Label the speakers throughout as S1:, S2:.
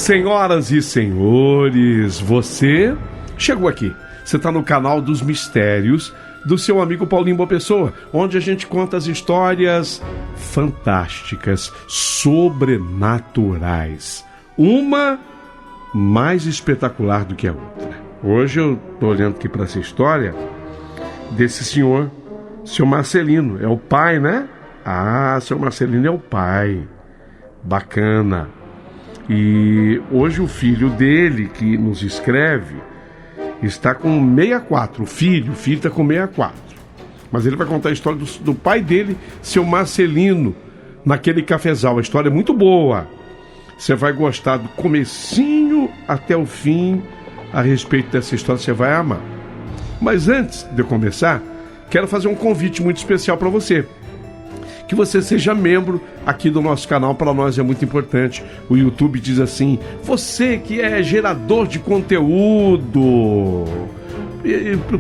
S1: Senhoras e senhores, você chegou aqui. Você está no canal dos mistérios do seu amigo Paulinho Boa Pessoa, onde a gente conta as histórias fantásticas, sobrenaturais. Uma mais espetacular do que a outra. Hoje eu estou olhando aqui para essa história desse senhor, seu Marcelino. É o pai, né? Ah, seu Marcelino é o pai. Bacana. E hoje o filho dele, que nos escreve, está com 64. O filho está com 64. Mas ele vai contar a história do pai dele, seu Marcelino, naquele cafezal. A história é muito boa. Você vai gostar do comecinho até o fim. A respeito dessa história, você vai amar. Mas antes de eu começar, quero fazer um convite muito especial para você. Que você seja membro aqui do nosso canal, para nós é muito importante. O YouTube diz assim: você que é gerador de conteúdo,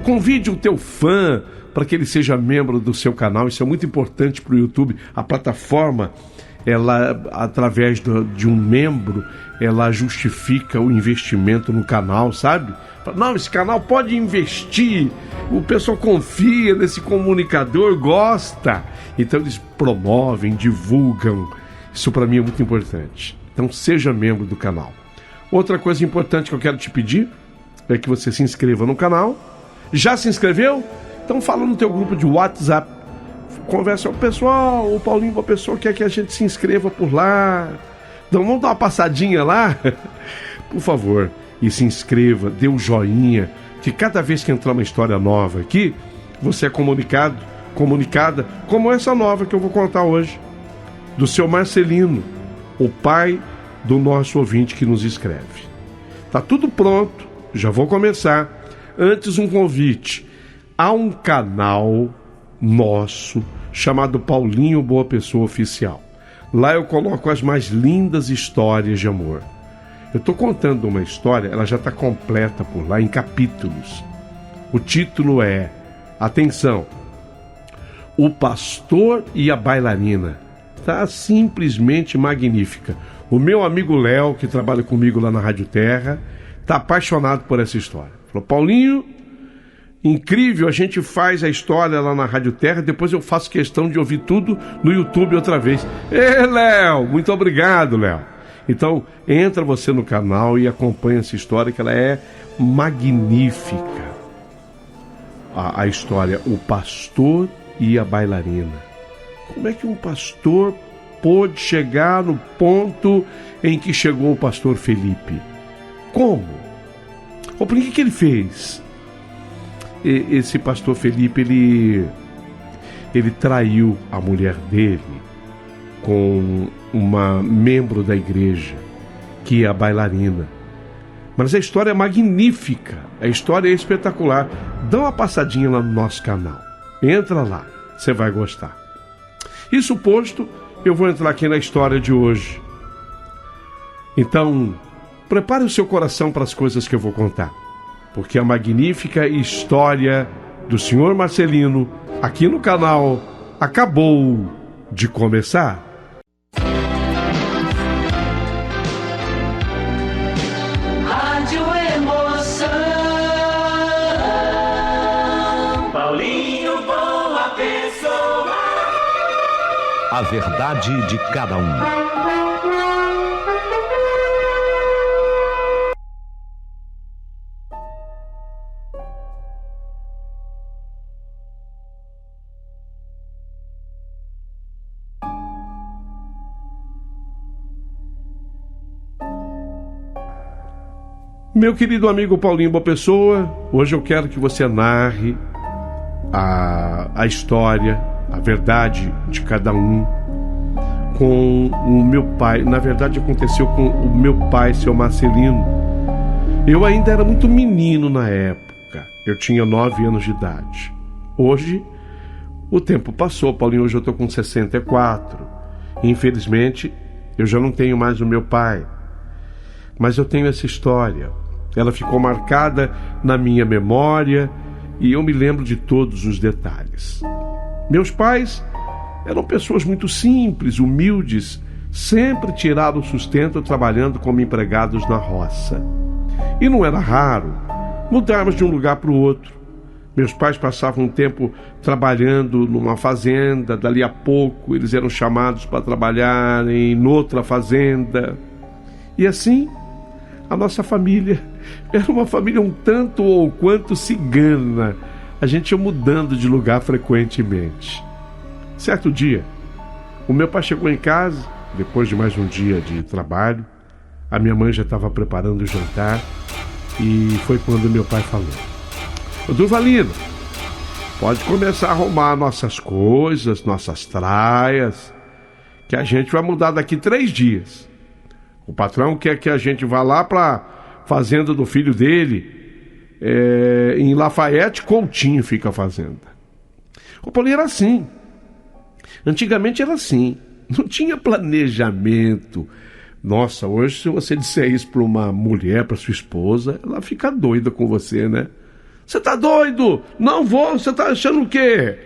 S1: convide o teu fã para que ele seja membro do seu canal. Isso é muito importante para o YouTube. A plataforma, ela, através de um membro, ela justifica o investimento no canal, sabe? Não, esse canal pode investir, o pessoal confia nesse comunicador, gosta. Então eles promovem, divulgam. Isso para mim é muito importante. Então seja membro do canal. Outra coisa importante que eu quero te pedir é que você se inscreva no canal. Já se inscreveu? Então fala no teu grupo de WhatsApp. Conversa com o pessoal, o Paulinho Boa Pessoa quer que a gente se inscreva por lá. Então vamos dar uma passadinha lá? Por favor. E se inscreva, dê um joinha, que cada vez que entrar uma história nova aqui, você é comunicada, como essa nova que eu vou contar hoje, do seu Marcelino, o pai do nosso ouvinte que nos escreve. Tá tudo pronto, já vou começar. Antes, um convite. Há um canal nosso chamado Paulinho Boa Pessoa Oficial. Lá eu coloco as mais lindas histórias de amor. Eu estou contando uma história, ela já está completa por lá, em capítulos. O título é, atenção, O Pastor e a Bailarina. Está simplesmente magnífica. O meu amigo Léo, que trabalha comigo lá na Rádio Terra, está apaixonado por essa história. Falou: Paulinho, incrível, a gente faz a história lá na Rádio Terra, depois eu faço questão de ouvir tudo no YouTube outra vez. Léo, muito obrigado, Léo. Então, entra você no canal e acompanha essa história, que ela é magnífica. A história, O Pastor e a Bailarina. Como é que um pastor pôde chegar no ponto em que chegou o pastor Felipe? Como? Por que ele fez? Esse pastor Felipe, ele traiu a mulher dele com uma membro da igreja, que é a bailarina. Mas a história é magnífica, a história é espetacular. Dá uma passadinha lá no nosso canal, entra lá, você vai gostar. Isso posto, eu vou entrar aqui na história de hoje. Então, prepare o seu coração para as coisas que eu vou contar, porque a magnífica história do senhor Marcelino, aqui no canal, acabou de começar.
S2: A verdade de cada um.
S1: Meu querido amigo Paulinho Boa Pessoa, hoje eu quero que você narre a história, a verdade de cada um, com o meu pai. Na verdade, aconteceu com o meu pai, seu Marcelino. Eu ainda era muito menino na época. Eu tinha 9 anos de idade. Hoje, o tempo passou, Paulinho. Hoje eu estou com 64. Infelizmente, eu já não tenho mais o meu pai. Mas eu tenho essa história. Ela ficou marcada na minha memória e eu me lembro de todos os detalhes. Meus pais eram pessoas muito simples, humildes, sempre tiraram o sustento trabalhando como empregados na roça. E não era raro mudarmos de um lugar para o outro. Meus pais passavam um tempo trabalhando numa fazenda, dali a pouco eles eram chamados para trabalhar em outra fazenda. E assim, a nossa família era uma família um tanto ou quanto cigana. A gente ia mudando de lugar frequentemente. Certo dia, o meu pai chegou em casa, depois de mais um dia de trabalho. A minha mãe já estava preparando o jantar e foi quando meu pai falou: "Ô, Durvalino, pode começar a arrumar nossas coisas, nossas traias, que a gente vai mudar daqui 3 dias. O patrão quer que a gente vá lá para a fazenda do filho dele, em Lafayette Coutinho fica a fazenda." O Paulinho era assim. Antigamente era assim. Não tinha planejamento. Nossa, hoje se você disser isso para uma mulher, para sua esposa, ela fica doida com você, né? "Você tá doido? Não vou, você tá achando o quê?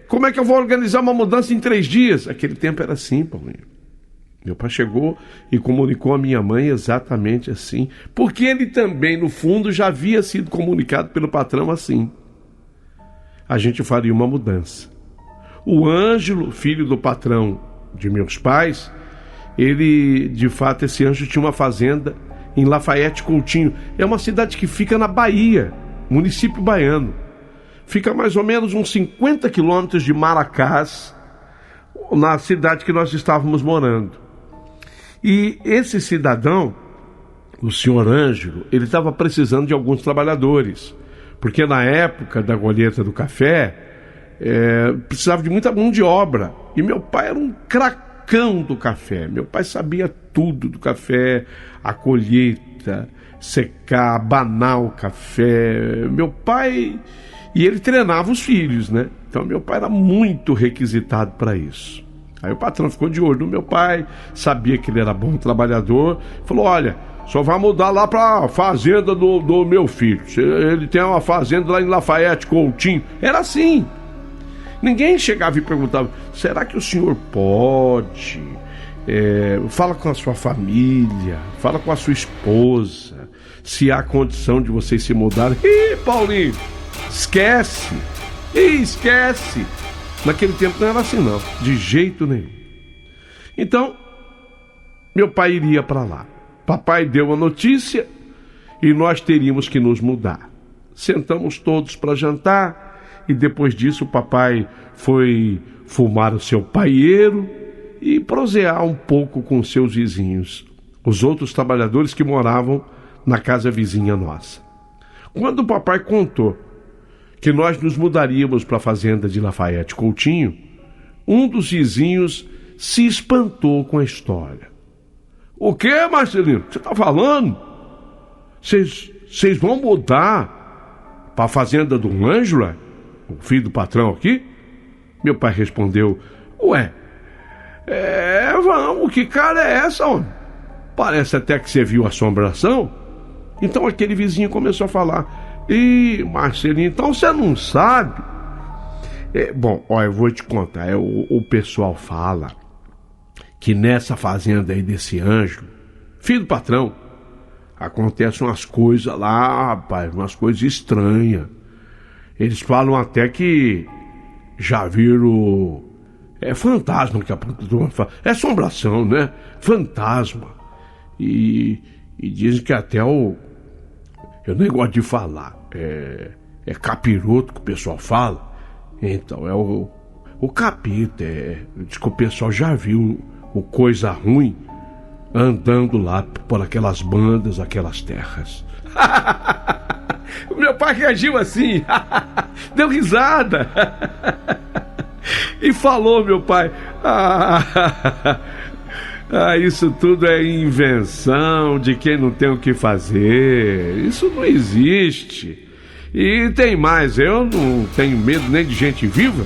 S1: Como é que eu vou organizar uma mudança em 3 dias? Aquele tempo era assim, Paulinho. Meu pai chegou e comunicou à minha mãe exatamente assim, porque ele também, no fundo, já havia sido comunicado pelo patrão assim. A gente faria uma mudança. O Ângelo, filho do patrão de meus pais, ele, de fato, esse Ângelo tinha uma fazenda em Lafayette Coutinho. É uma cidade que fica na Bahia, município baiano. Fica mais ou menos uns 50 quilômetros de Maracás, na cidade que nós estávamos morando. E esse cidadão, o senhor Ângelo, ele estava precisando de alguns trabalhadores, porque na época da colheita do café, precisava de muita mão de obra. E meu pai era um cracão do café. Meu pai sabia tudo do café, a colheita, secar, abanar o café. Meu pai... E ele treinava os filhos, né? Então meu pai era muito requisitado para isso. Aí o patrão ficou de olho no meu pai, sabia que ele era bom trabalhador, falou: "Olha, só vai mudar lá para a fazenda do meu filho. Ele tem uma fazenda lá em Lafayette Coutinho." Era assim. Ninguém chegava e perguntava: "Será que o senhor pode? Fala com a sua família, fala com a sua esposa, se há condição de vocês se mudarem." Ih, Paulinho, esquece. Esquece. Naquele tempo não era assim não, de jeito nenhum. Então, meu pai iria para lá. Papai deu a notícia e nós teríamos que nos mudar. Sentamos todos para jantar e depois disso o papai foi fumar o seu paieiro e prosear um pouco com seus vizinhos, os outros trabalhadores que moravam na casa vizinha nossa. Quando o papai contou que nós nos mudaríamos para a fazenda de Lafayette Coutinho, um dos vizinhos se espantou com a história. "O que, Marcelino? O que você está falando? Vocês vão mudar para a fazenda do Ângelo, o filho do patrão aqui?" Meu pai respondeu: "Ué, vamos, que cara é essa, homem? Parece até que você viu assombração." Então aquele vizinho começou a falar: "Ih, Marcelinho, então você não sabe?" Bom, eu vou te contar. O pessoal fala que nessa fazenda aí desse Ângelo, filho do patrão, acontecem umas coisas lá, rapaz, umas coisas estranhas. Eles falam até que já viram fantasma, que a turma fala. É assombração, né? Fantasma. E dizem que até eu nem gosto de falar. É capiroto que o pessoal fala. Então, é o capeta. Diz que o pessoal já viu o coisa ruim andando lá por aquelas bandas, aquelas terras. O meu pai reagiu assim. Deu risada. E falou, meu pai: isso tudo é invenção de quem não tem o que fazer. Isso não existe. E tem mais, eu não tenho medo nem de gente viva.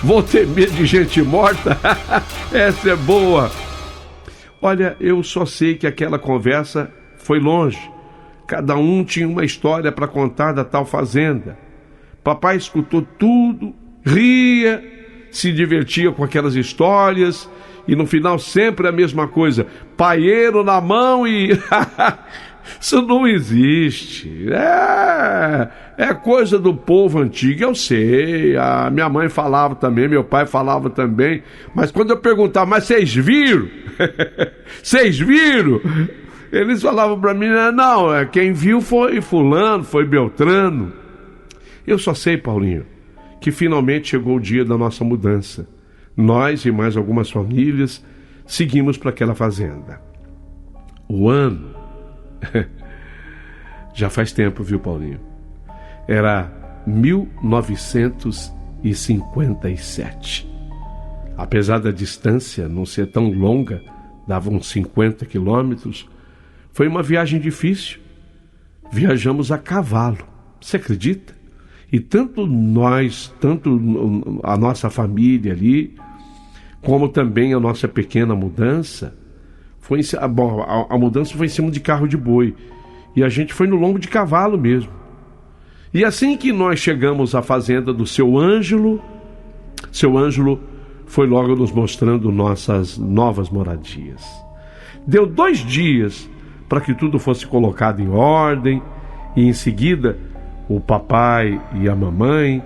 S1: Vou ter medo de gente morta? Essa é boa. Olha, eu só sei que aquela conversa foi longe. Cada um tinha uma história para contar da tal fazenda. Papai escutou tudo, ria, se divertia com aquelas histórias e no final sempre a mesma coisa, paieiro na mão e... Isso não existe. É coisa do povo antigo, eu sei. A minha mãe falava também, meu pai falava também. Mas quando eu perguntava, mas vocês viram? Vocês viram? Eles falavam para mim, não, quem viu foi fulano, foi Beltrano. Eu só sei, Paulinho, que finalmente chegou o dia da nossa mudança. Nós e mais algumas famílias seguimos para aquela fazenda. O ano já faz tempo, viu, Paulinho? Era 1957. Apesar da distância não ser tão longa, dava uns 50 quilômetros, foi uma viagem difícil. Viajamos a cavalo, você acredita? E tanto nós, tanto a nossa família ali, como também a nossa pequena mudança, a mudança foi em cima de carro de boi. E a gente foi no lombo de cavalo mesmo. E assim que nós chegamos à fazenda do seu Ângelo foi logo nos mostrando nossas novas moradias. Deu 2 dias para que tudo fosse colocado em ordem. E em seguida, o papai e a mamãe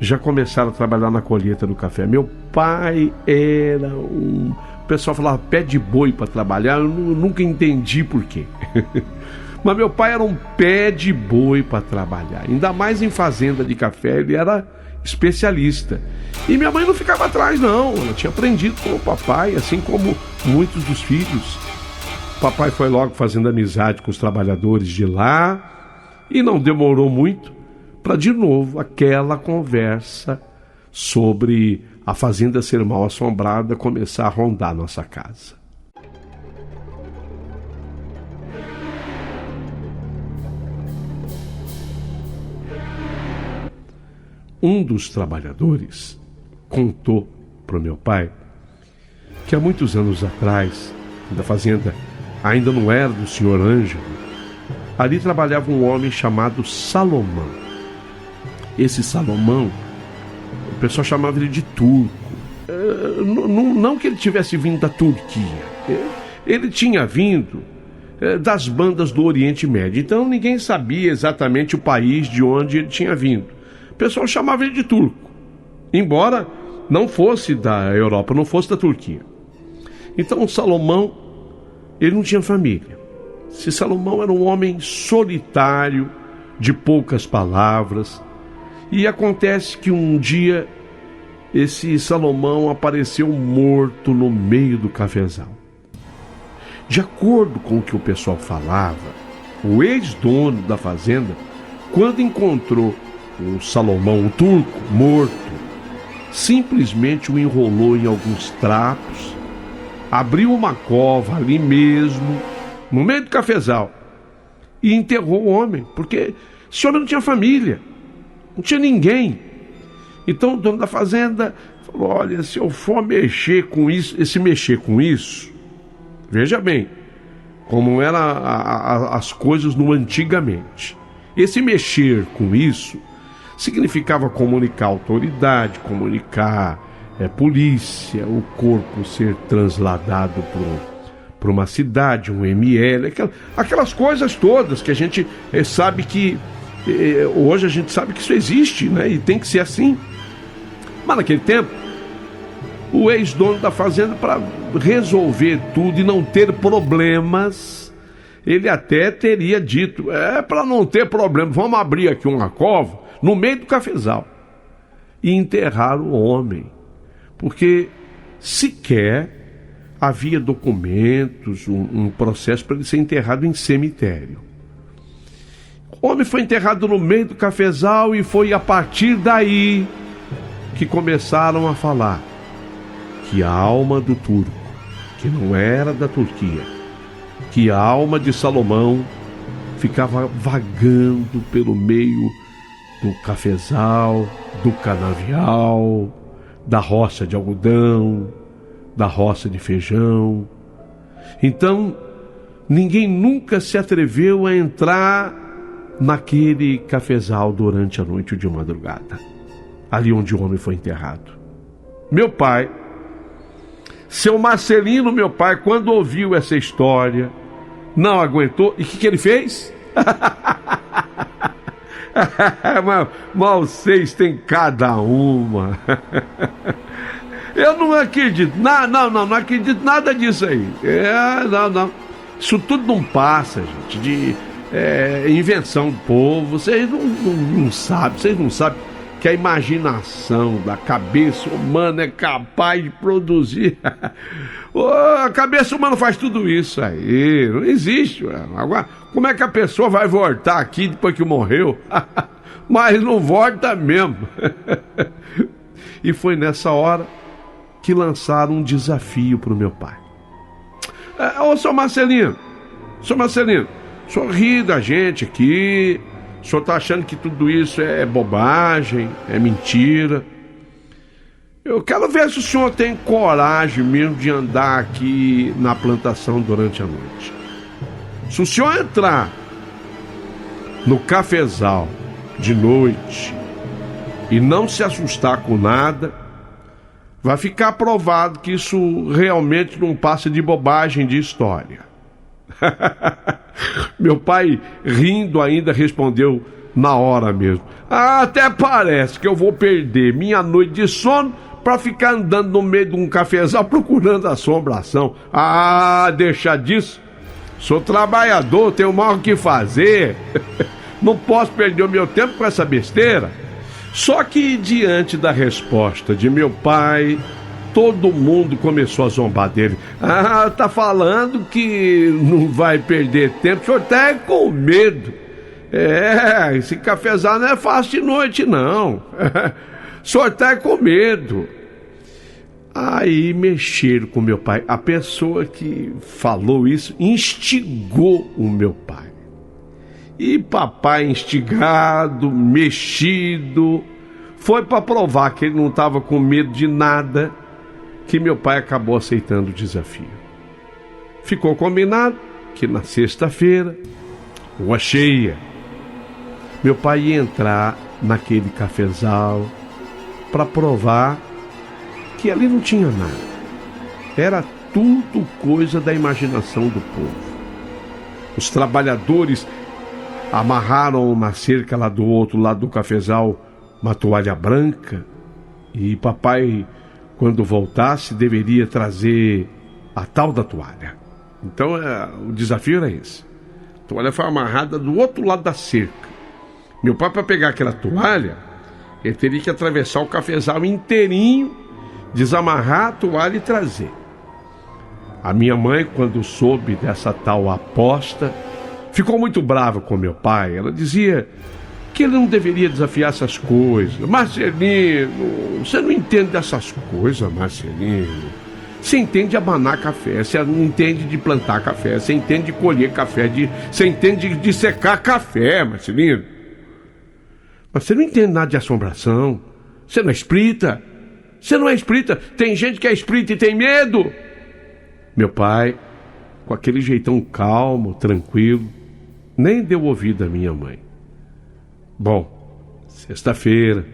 S1: já começaram a trabalhar na colheita do café. Meu pai era o pessoal falava pé de boi para trabalhar, eu nunca entendi por quê. Mas meu pai era um pé de boi para trabalhar, ainda mais em fazenda de café, ele era especialista. E minha mãe não ficava atrás não, ela tinha aprendido com o papai, assim como muitos dos filhos. O papai foi logo fazendo amizade com os trabalhadores de lá e não demorou muito para de novo aquela conversa sobre a fazenda ser mal assombrada começar a rondar nossa casa. Um dos trabalhadores contou para o meu pai que há muitos anos atrás, da fazenda ainda não era do senhor Ângelo, ali trabalhava um homem chamado Salomão. Esse Salomão, o pessoal chamava ele de turco. Não que ele tivesse vindo da Turquia. Ele tinha vindo das bandas do Oriente Médio. Então ninguém sabia exatamente o país de onde ele tinha vindo. O pessoal chamava ele de turco, embora não fosse da Europa, não fosse da Turquia. Então o Salomão, ele não tinha família. Esse Salomão era um homem solitário, de poucas palavras. E acontece que um dia esse Salomão apareceu morto no meio do cafezal. De acordo com o que o pessoal falava, o ex-dono da fazenda, quando encontrou o Salomão, o turco, morto, simplesmente o enrolou em alguns trapos, abriu uma cova ali mesmo, no meio do cafezal, e enterrou o homem, porque esse homem não tinha família, não tinha ninguém. Então o dono da fazenda falou: olha, se eu for mexer com isso, veja bem como eram as coisas no antigamente. Esse mexer com isso significava comunicar a autoridade, comunicar polícia, o corpo ser transladado para uma cidade, um ML, aquelas coisas todas que a gente sabe que hoje a gente sabe que isso existe, né? E tem que ser assim. Mas naquele tempo, o ex-dono da fazenda, para resolver tudo e não ter problemas, ele até teria dito: para não ter problema, vamos abrir aqui uma cova no meio do cafezal e enterrar o homem, porque sequer havia documentos, um processo para ele ser enterrado em cemitério. O homem foi enterrado no meio do cafezal e foi a partir daí que começaram a falar que a alma do turco, que não era da Turquia, que a alma de Salomão ficava vagando pelo meio do cafezal, do canavial, da roça de algodão, da roça de feijão. Então, ninguém nunca se atreveu a entrar naquele cafezal durante a noite ou de madrugada, ali onde o homem foi enterrado. Meu pai Seu Marcelino, meu pai, quando ouviu essa história, não aguentou. E o que ele fez? Mas vocês têm cada uma. Eu não acredito. Não acredito nada disso aí. Não. Isso tudo não passa, gente. De invenção do povo. Vocês não sabem. Vocês não sabem que a imaginação da cabeça humana é capaz de produzir. A cabeça humana faz tudo isso aí. Não existe. Agora, como é que a pessoa vai voltar aqui depois que morreu? Mas não volta mesmo. E foi nessa hora que lançaram um desafio para o meu pai. Ô, seu Marcelino, o senhor ri da gente aqui, o senhor tá achando que tudo isso é bobagem, é mentira. Eu quero ver se o senhor tem coragem mesmo de andar aqui na plantação durante a noite. Se o senhor entrar no cafezal de noite e não se assustar com nada, vai ficar provado que isso realmente não passa de bobagem de história. Meu pai, rindo ainda, respondeu na hora mesmo: até parece que eu vou perder minha noite de sono para ficar andando no meio de um cafezal procurando assombração. Deixa disso. Sou trabalhador, tenho mal o que fazer. Não posso perder o meu tempo com essa besteira. Só que diante da resposta de meu pai, todo mundo começou a zombar dele. Tá falando que não vai perder tempo, o senhor tá com medo. Esse cafezal não é fácil de noite, não. O senhor tá com medo. Aí mexeram com meu pai. A pessoa que falou isso instigou o meu pai. E papai, instigado, mexido, foi para provar que ele não estava com medo de nada, que meu pai acabou aceitando o desafio. Ficou combinado que na sexta-feira, lua cheia, meu pai ia entrar naquele cafezal para provar que ali não tinha nada. Era tudo coisa da imaginação do povo. Os trabalhadores amarraram uma cerca lá do outro lado do cafezal, uma toalha branca, e papai, quando voltasse, deveria trazer a tal da toalha. Então o desafio era esse. A toalha foi amarrada do outro lado da cerca. Meu pai, para pegar aquela toalha, ele teria que atravessar o cafezal inteirinho, desamarrar a toalha e trazer. A minha mãe, quando soube dessa tal aposta, ficou muito brava com meu pai. Ela dizia que ele não deveria desafiar essas coisas. Marcelino, você não entende dessas coisas, Marcelino. Você entende de abanar café, você não entende de plantar café, você entende de colher café, você entende de secar café, Marcelino. Mas você não entende nada de assombração. Você não é espírita. Você não é espírita. Tem gente que é espírita e tem medo. Meu pai, com aquele jeitão calmo, tranquilo, nem deu ouvido à minha mãe. Bom, sexta-feira,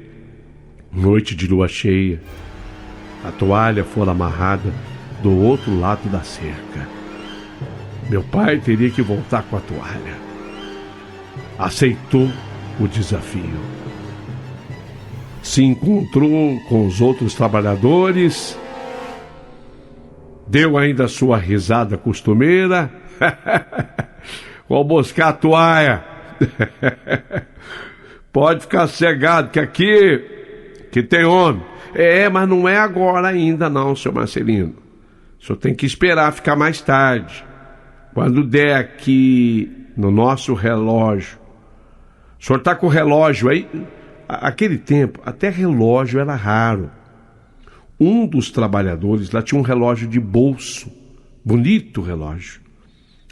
S1: noite de lua cheia, a toalha foi amarrada do outro lado da cerca. Meu pai teria que voltar com a toalha. Aceitou o desafio. Se encontrou com os outros trabalhadores, deu ainda a sua risada costumeira. Vou buscar a toalha. Pode ficar cegado que aqui que tem homem. Mas não é agora ainda não, seu Marcelino. O senhor tem que esperar ficar mais tarde. Quando der aqui no nosso relógio. O senhor está com o relógio aí? Aquele tempo, até relógio era raro. Um dos trabalhadores lá tinha um relógio de bolso. Bonito relógio.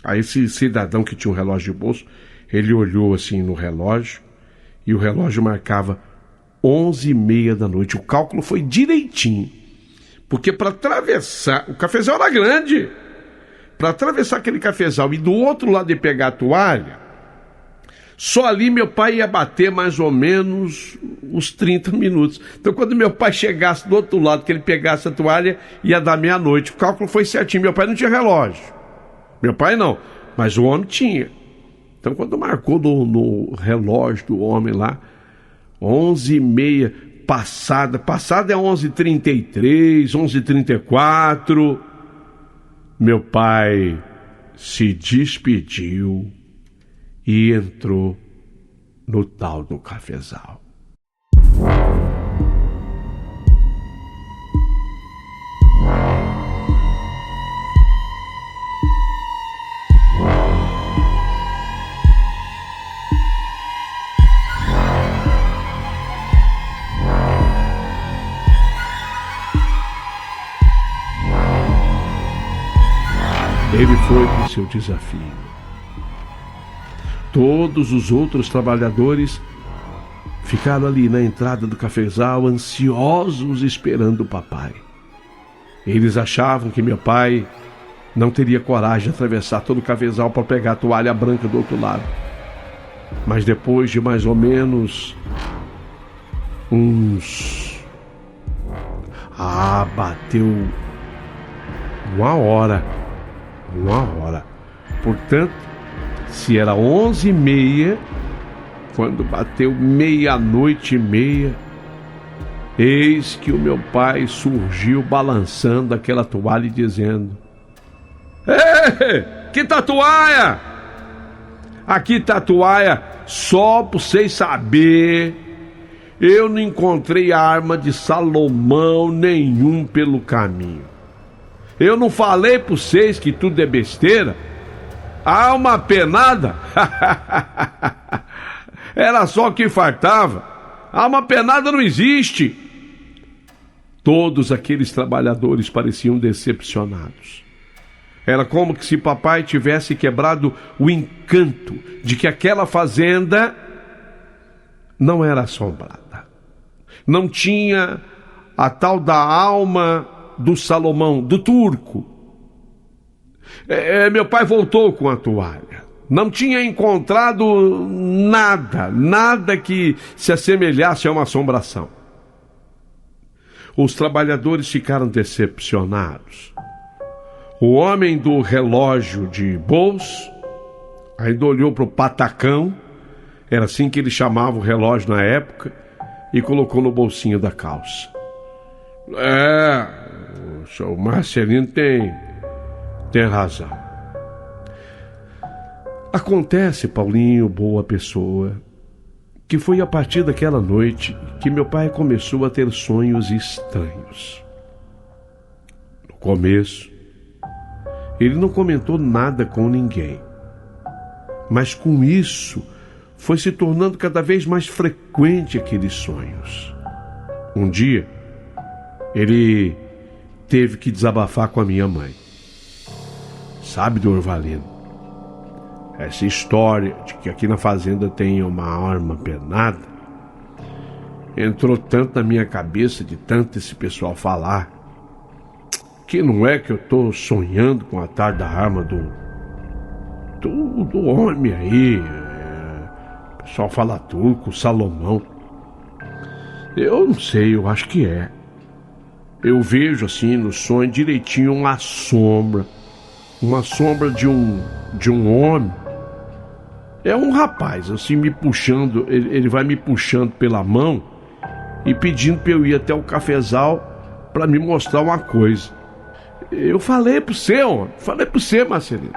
S1: Aí esse cidadão que tinha um relógio de bolso, ele olhou assim no relógio e o relógio marcava 11h30 da noite. O cálculo foi direitinho. Porque para atravessar, o cafezal era grande. Para atravessar aquele cafezal e do outro lado de pegar a toalha, Só ali meu pai ia bater mais ou menos uns 30 minutos. Então quando meu pai chegasse do outro lado, que ele pegasse a toalha, ia dar meia-noite. O cálculo foi certinho. Meu pai não tinha relógio. Meu pai não, mas o homem tinha. Então quando marcou no relógio do homem lá, 11h30, passada é 11h33, 11h34, meu pai se despediu e entrou no tal do cafezal. Ele foi com seu desafio. Todos os outros trabalhadores ficaram ali na entrada do cafezal, ansiosos, esperando o papai. Eles achavam que meu pai não teria coragem de atravessar todo o cafezal para pegar a toalha branca do outro lado. Mas depois de mais ou menos bateu uma hora. Portanto, se era 11h30, quando bateu 00:30, eis que o meu pai surgiu balançando aquela toalha e dizendo: "Ei, que tá toalha? Aqui tá toalha, só pra vocês saberem, eu não encontrei arma de Salomão nenhum pelo caminho. Eu não falei pra vocês que tudo é besteira? Alma penada? Era só o que fartava. Alma penada não existe." Todos aqueles trabalhadores pareciam decepcionados. Era como se papai tivesse quebrado o encanto de que aquela fazenda não era assombrada. Não tinha a tal da alma do Salomão, do turco. Meu pai voltou com a toalha. Não tinha encontrado nada que se assemelhasse a uma assombração. Os trabalhadores ficaram decepcionados. O homem do relógio de bolso ainda olhou para o patacão, era assim que ele chamava o relógio na época, e colocou no bolsinho da calça. O Marcelino tem razão. Acontece, Paulinho, boa pessoa, que foi a partir daquela noite que meu pai começou a ter sonhos estranhos. No começo, ele não comentou nada com ninguém, mas com isso foi se tornando cada vez mais frequente aqueles sonhos. Um dia, ele teve que desabafar com a minha mãe. Sabe, Dorvalino, essa história de que aqui na fazenda tem uma arma penada entrou tanto na minha cabeça de tanto esse pessoal falar, que não é que eu tô sonhando com a tal da arma do homem aí. O pessoal fala turco, Salomão. Eu não sei, eu acho que é. Eu vejo assim no sonho direitinho uma sombra de um homem. É um rapaz assim me puxando, ele vai me puxando pela mão e pedindo para eu ir até o cafezal para me mostrar uma coisa. Eu falei para você, Marcelino,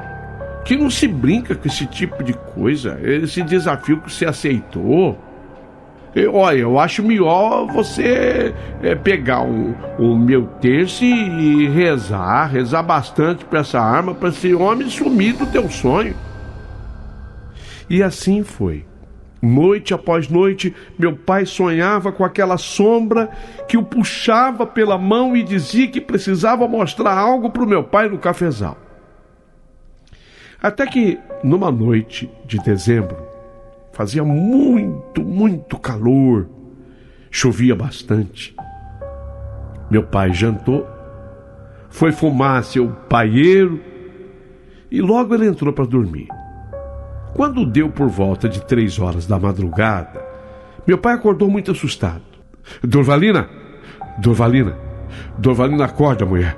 S1: que não se brinca com esse tipo de coisa, esse desafio que você aceitou. Eu acho melhor você pegar o meu terço e rezar bastante para essa arma, para esse homem sumir do teu sonho. E assim foi. Noite após noite, meu pai sonhava com aquela sombra que o puxava pela mão e dizia que precisava mostrar algo para o meu pai no cafezal. Até que, numa noite de dezembro, fazia muito calor, chovia bastante. Meu pai jantou, foi fumar seu paieiro e logo ele entrou para dormir. Quando deu por volta de 3 horas da madrugada, meu pai acordou muito assustado. Dorvalina, acorda, mulher.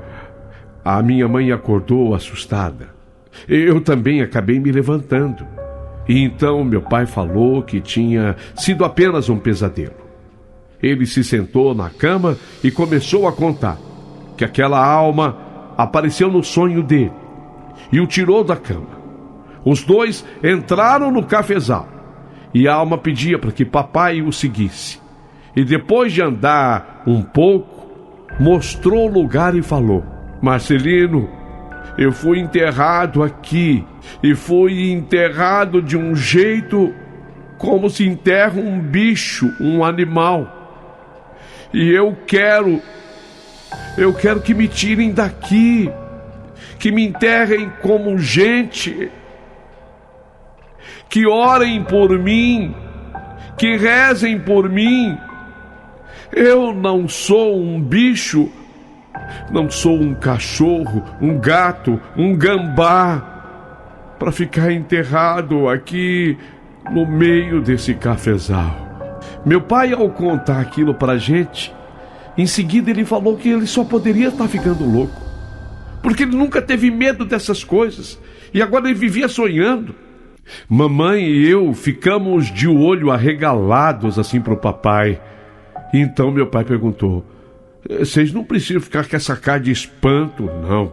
S1: A minha mãe acordou assustada. Eu também acabei me levantando. E então meu pai falou que tinha sido apenas um pesadelo. Ele se sentou na cama e começou a contar que aquela alma apareceu no sonho dele e o tirou da cama. Os dois entraram no cafezal e a alma pedia para que papai o seguisse. E depois de andar um pouco, mostrou o lugar e falou: Marcelino, eu fui enterrado aqui e fui enterrado de um jeito como se enterra um bicho, um animal. E eu quero que me tirem daqui, que me enterrem como gente, que orem por mim, que rezem por mim. Eu não sou um bicho, não sou um cachorro, um gato, um gambá, para ficar enterrado aqui no meio desse cafezal. Meu pai, ao contar aquilo pra gente, em seguida ele falou que ele só poderia estar ficando louco, porque ele nunca teve medo dessas coisas, e agora ele vivia sonhando. Mamãe e eu ficamos de olho arregalados assim pro papai. E então meu pai perguntou: vocês não precisam ficar com essa cara de espanto, não.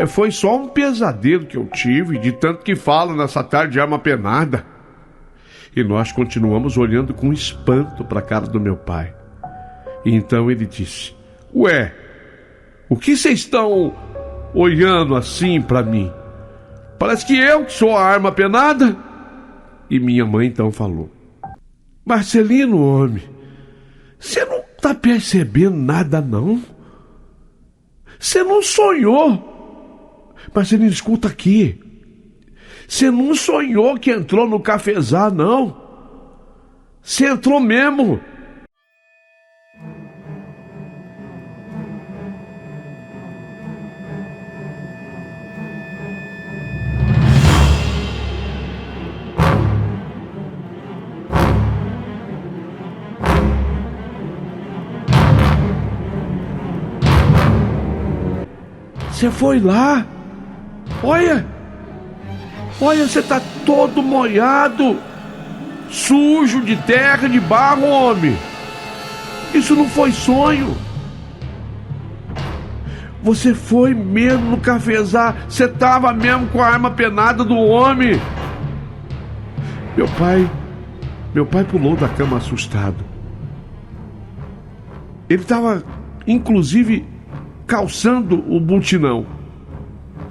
S1: Foi só um pesadelo que eu tive, de tanto que falo nessa tarde de alma penada. E nós continuamos olhando com espanto para a cara do meu pai. E então ele disse: ué, o que vocês estão olhando assim para mim? Parece que eu que sou a alma penada. E minha mãe então falou: Marcelino, homem, você não está percebendo nada, não? Você não sonhou. Marcelino, escuta aqui. Você não sonhou que entrou no cafezal, não. Você entrou mesmo. Você foi lá? Olha, você tá todo molhado, sujo de terra, de barro, homem. Isso não foi sonho. Você foi mesmo no cafezal, você tava mesmo com a arma penada do homem. Meu pai pulou da cama assustado. Ele estava, inclusive, calçando o botinão.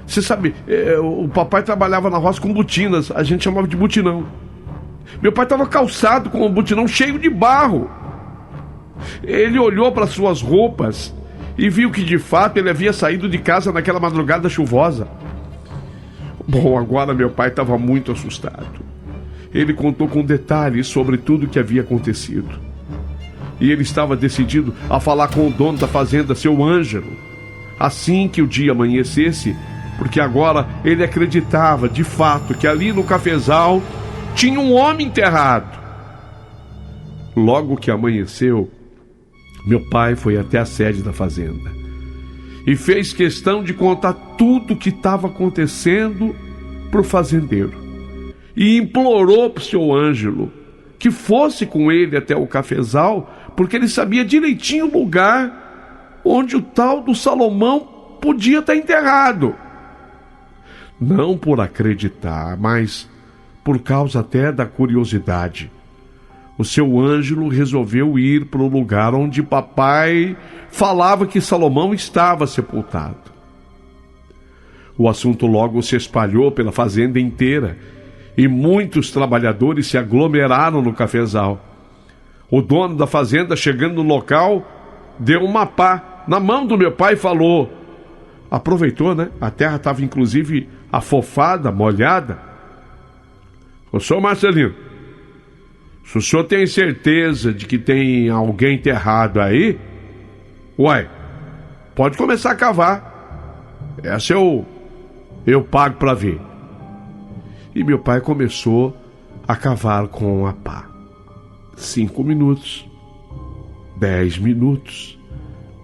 S1: Você sabe, o papai trabalhava na roça com botinas, a gente chamava de botinão. Meu pai estava calçado com o botinão cheio de barro. Ele olhou para suas roupas e viu que de fato ele havia saído de casa naquela madrugada chuvosa. Bom, agora meu pai estava muito assustado. Ele contou com detalhes sobre tudo o que havia acontecido. E ele estava decidido a falar com o dono da fazenda, seu Ângelo, assim que o dia amanhecesse, porque agora ele acreditava de fato que ali no cafezal tinha um homem enterrado. Logo que amanheceu, meu pai foi até a sede da fazenda e fez questão de contar tudo o que estava acontecendo para o fazendeiro e implorou para o seu Ângelo que fosse com ele até o cafezal, porque ele sabia direitinho o lugar onde o tal do Salomão podia estar enterrado. Não por acreditar, mas por causa até da curiosidade. O seu Ângelo resolveu ir para o lugar onde papai falava que Salomão estava sepultado. O assunto logo se espalhou pela fazenda inteira e muitos trabalhadores se aglomeraram no cafezal. O dono da fazenda, chegando no local, deu uma pá na mão do meu pai e falou... Aproveitou, né? A terra estava inclusive afofada, molhada. Ô, senhor Marcelino, se o senhor tem certeza de que tem alguém enterrado aí, uai, pode começar a cavar. Essa eu pago para ver. E meu pai começou a cavar com a pá. 5 minutos, 10 minutos,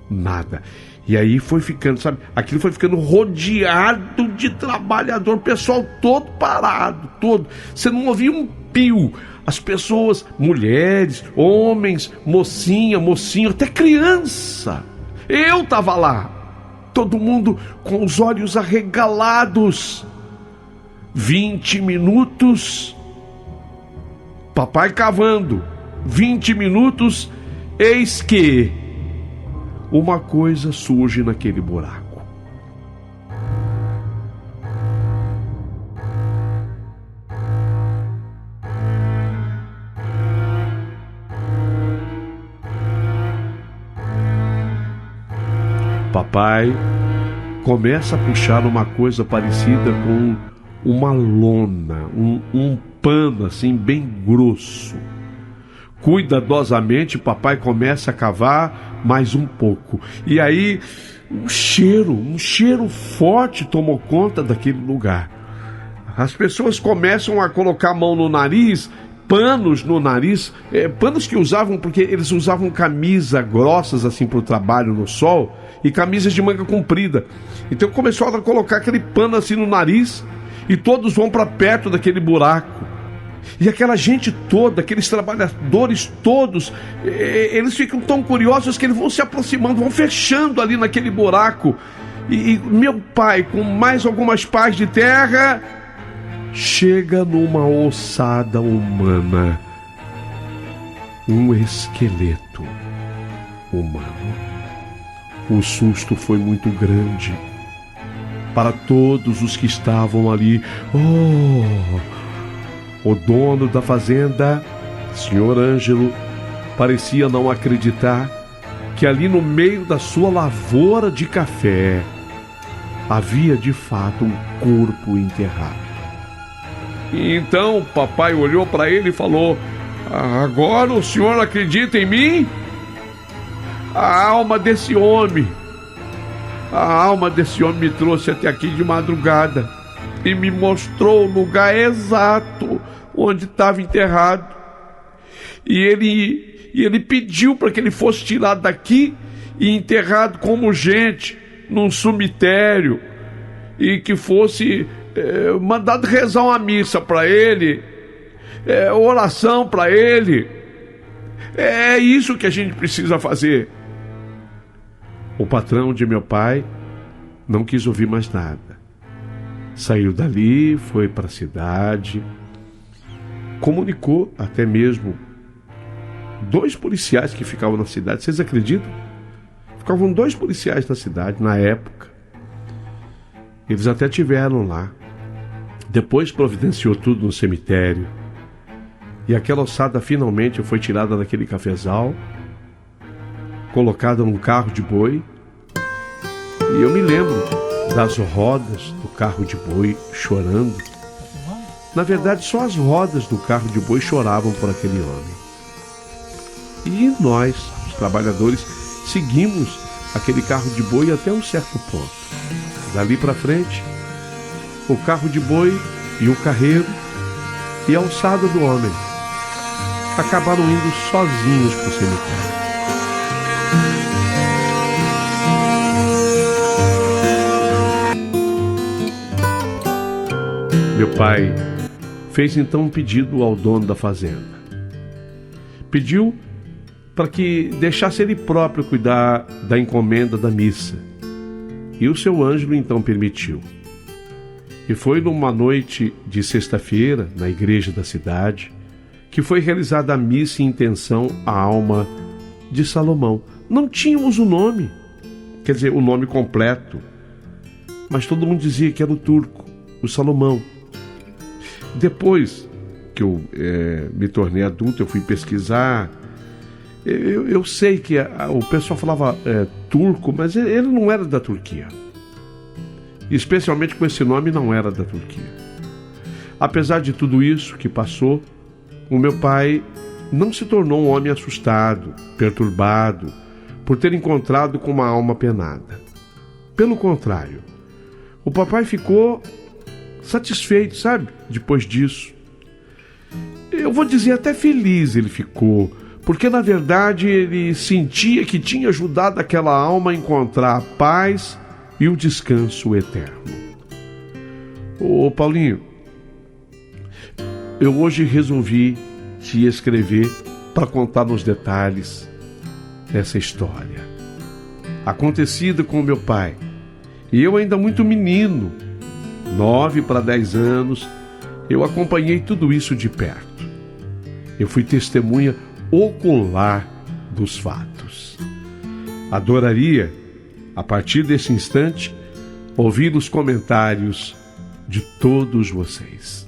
S1: nada. E aí foi ficando, sabe? Aquilo foi ficando rodeado de trabalhador, pessoal todo parado, todo. Você não ouvia um pio. As pessoas, mulheres, homens, mocinha, mocinho, até criança. Eu tava lá. Todo mundo com os olhos arregalados. 20 minutos. Papai cavando. 20 minutos. Eis que uma coisa surge naquele buraco. Papai começa a puxar uma coisa parecida com uma lona, um pano assim bem grosso. Cuidadosamente, papai começa a cavar mais um pouco. E aí um cheiro forte tomou conta daquele lugar. As pessoas começam a colocar a mão no nariz, panos no nariz, panos que usavam, porque eles usavam camisa grossas assim para o trabalho no sol, e camisas de manga comprida. Então começou a colocar aquele pano assim no nariz, e todos vão para perto daquele buraco. E aquela gente toda, aqueles trabalhadores todos, eles ficam tão curiosos que eles vão se aproximando, vão fechando ali naquele buraco. E meu pai, com mais algumas pás de terra, chega numa ossada humana, um esqueleto humano. O susto foi muito grande para todos os que estavam ali. O dono da fazenda, Sr. Ângelo, parecia não acreditar que ali no meio da sua lavoura de café havia de fato um corpo enterrado. E então papai olhou para ele e falou: agora o senhor acredita em mim? A alma desse homem me trouxe até aqui de madrugada e me mostrou o lugar exato onde estava enterrado. E ele pediu para que ele fosse tirado daqui e enterrado como gente num cemitério, e que fosse mandado rezar uma missa para ele, oração para ele. É isso que a gente precisa fazer. O patrão de meu pai não quis ouvir mais nada. Saiu dali, foi para a cidade, comunicou até mesmo 2 policiais que ficavam na cidade. Vocês acreditam? Ficavam 2 policiais na cidade na época. Eles até tiveram lá. Depois providenciou tudo no cemitério. E aquela ossada finalmente foi tirada daquele cafezal, colocada num carro de boi. E eu me lembro das rodas do carro de boi chorando. Na verdade, só as rodas do carro de boi choravam por aquele homem. E nós, os trabalhadores, seguimos aquele carro de boi até um certo ponto. Dali para frente, o carro de boi e o carreiro e a alçada do homem acabaram indo sozinhos para o cemitério. Meu pai fez então um pedido ao dono da fazenda. Pediu para que deixasse ele próprio cuidar da encomenda da missa. E o seu Ângelo então permitiu. E foi numa noite de sexta-feira, na igreja da cidade, que foi realizada a missa em intenção à alma de Salomão. Não tínhamos o nome, quer dizer, o nome completo, mas todo mundo dizia que era o turco, o Salomão. Depois que eu me tornei adulto, eu fui pesquisar. Eu sei que o pessoal falava turco, mas ele não era da Turquia. Especialmente com esse nome, não era da Turquia. Apesar de tudo isso que passou, o meu pai não se tornou um homem assustado, perturbado, por ter encontrado com uma alma penada. Pelo contrário, o papai ficou satisfeito, sabe? Depois disso. Eu vou dizer até feliz ele ficou, porque na verdade ele sentia que tinha ajudado aquela alma a encontrar a paz e o descanso eterno. Ô Paulinho, eu hoje resolvi te escrever para contar nos detalhes essa história acontecida com meu pai. E eu ainda muito menino, 9 para 10 anos, eu acompanhei tudo isso de perto. Eu fui testemunha ocular dos fatos. Adoraria, a partir desse instante, ouvir os comentários de todos vocês.